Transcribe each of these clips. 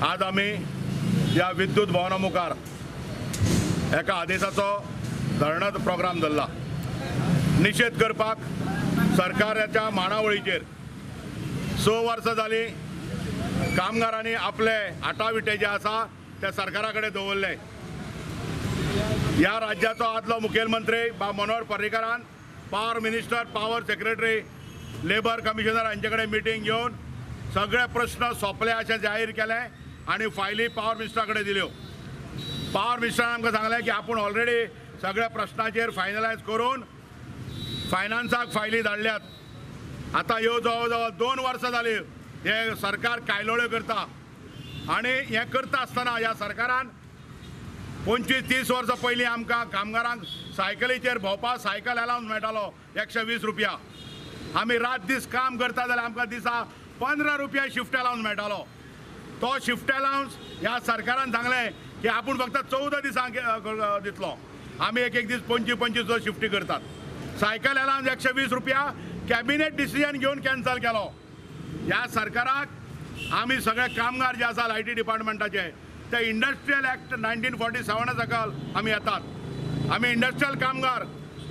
आज आम्ही या विद्युत भवना मुखार एका आदेशाचो धरणाचो प्रोग्राम धरला। निषेध करपाक सरकाराच्या माणावळीचेर 6 वर्सां जाली कामगारांनी आपले आटाविटे जे आसा ते सरकारा कडेन दवरले। ह्या राज्याचो आदलो मुखेलमंत्री मनोहर पर्रीकारान power minister, power secretary, labour commissioner हांचे कडेन मिटींग घेवन सगळे प्रश्न सोंपले अशें जाहीर केलें आनी फायली पॉवर मिनिस्टरा कडेन दिल्यो। पॉवर मिनिस्टरान आमकां सांगलें की आपूण ऑलरेडी सगळ्या प्रश्नाचेर फायनलायज करून फायनान्साक फायली धाडल्यात। आतां ह्यो जवळ जवळ 2 वर्सां जालीं हे सरकार कायलोळ्यो करता आनी हें करता आसतना ह्या सरकारान 25-30 वर्सां पयलीं आमकां कामगारांक सायकलीचेर भोंवपाक सायकल अलावन्स मेळटालो 120 रुपया। आमी रात दीस काम करता जाल्यार आमकां दिसा 15 रुपया शिफ्ट अलावन्स मेळटालो। तो शिफ्ट अलावन्स ह्या सरकारान सांगलें की आपूण फक्त 14 दिसांक दितलो। आमी एक दीस 25-25 शिफ्टी करतात। सायकल अलावन्स 120 रुपया कॅबिनेट डिसिजन घेवन कॅन्सल केलो। ह्या सरकाराक आमी सगळे कामगार जे आसा लायटी डिपार्टमेंटाचे ते इंडस्ट्रियल ॲक्ट 1947 सकल आमी येतात। आमी इंडस्ट्रियल कामगार,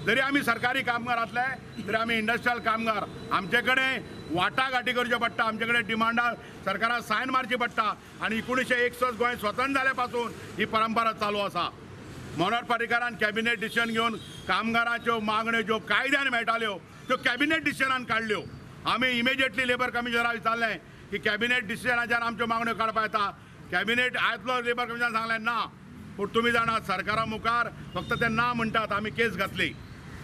जरी आमी सरकारी कामगार आसले तरी आमी इंडस्ट्रियल कामगार। आमचे कडेन वाटाघाटी करच्यो पडटा, आमचे कडेन डिमांडार सरकाराक सायन मारची पडटा आनी 1961 गोंय स्वतंत्र जाल्या पासून ही परंपरा चालू आसा। मनोहर पर्रीकारान कॅबिनेट डिसिजन घेवन कामगारांच्यो मागण्यो ज्यो कायद्यान मेळटाल्यो त्यो कॅबिनेट डिसिजनान काडल्यो। आमी इमिजिएटली लेबर कमिशनराक विचारलें की कॅबिनेट डिसिजनाच्यान आमच्यो मागण्यो काडपाक येता। कॅबिनेट आयतलो लेबर कमिशनरान सांगलें ना, पूण तुमी जाणात सरकारा मुखार फक्त ते ना म्हणटात। आमी केस घातली।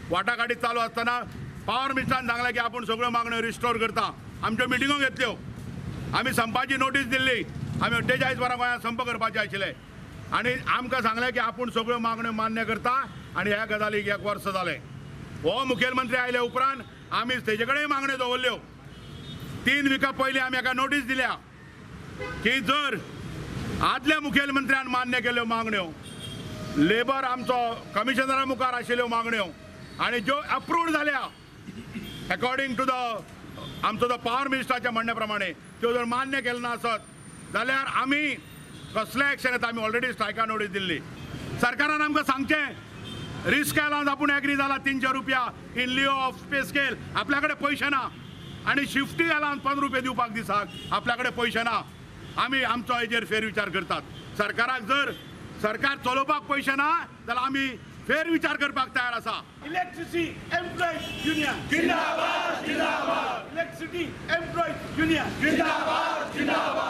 वाटाघाटी चालू आसतना पॉवर मिनिस्टरान सांगलें की आपूण सगळ्यो मागण्यो रिस्टोर करता। आमच्यो मिटिंगो घेतल्यो, आमी संपाची नोटीस दिल्ली। आमी 48 वरां गोंयांत संप करपाचे आशिल्ले आनी आमकां सांगलें की आपूण सगळ्यो मागण्यो मान्य करता आनी ह्या गजालीक 1 वर्स जालें। हो मुखेलमंत्री आयले उपरांत आमी तेजे कडेन मागण्यो दवरल्यो। 3 विकां पयलीं आमी एका नोटीस दिल्या की जर आदल्या मुखेलमंत्र्यान मान्य केल्यो मागण्यो, लेबर आमचो कमिशनरा मुखार आशिल्ल्यो मागण्यो आनी ज्यो अप्रूव्ड जाल्या अकॉर्डिंग टू द आमचो जो पॉवर मिनिस्टराच्या म्हणणे प्रमाणे त्यो जर मान्य केल्यो नासत जाल्यार आमी कसलें एक्शन येता। आमी ऑलरेडी स्ट्रायका नोटीस दिल्ली। सरकारान आमकां सांगचें रिस्क अलावन्स आपूण एग्री जाला 300 रुपया in Leo of pay scale. आपल्या कडेन पयशे ना आनी शिफ्टी अलावन्स 15 रुपया दिवपाक दिसाक आपल्या कडेन पयशे ना। आमी आमचो हेजेर फेरविचार करतात। सरकाराक जर सरकार चलोवपाक पयशे ना जाल्यार आमी फेरविचार करपाक तयार आसा। इलेक्ट्रिसिटी एम्प्लॉयज युनियन जिंदाबाद जिंदाबाद। इलेक्ट्रिसिटी एम्प्लॉयज युनियन जिंदाबाद जिंदाबाद।